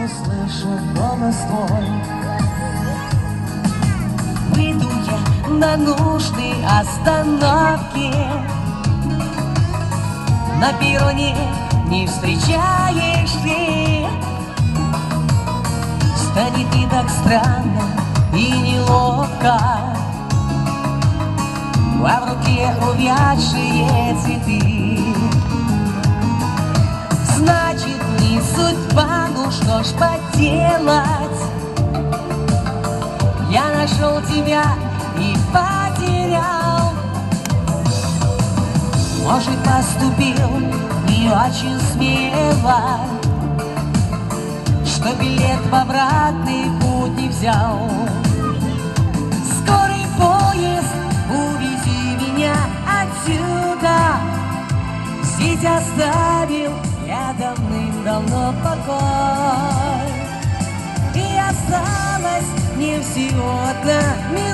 услышав голос твой. Выйду я на нужной остановке, на перроне не встречаешь ты. Станет и так странно и неловко, а в руке увядшие цветы. Значит, не судьба, ну что ж поделать, я нашел тебя и потерял. Может, поступил не очень смело, что билет в обратный путь не взял. Скорый поезд, увези меня отсюда, здесь оставил я давным-давно покой. И осталось мне всего одна минута.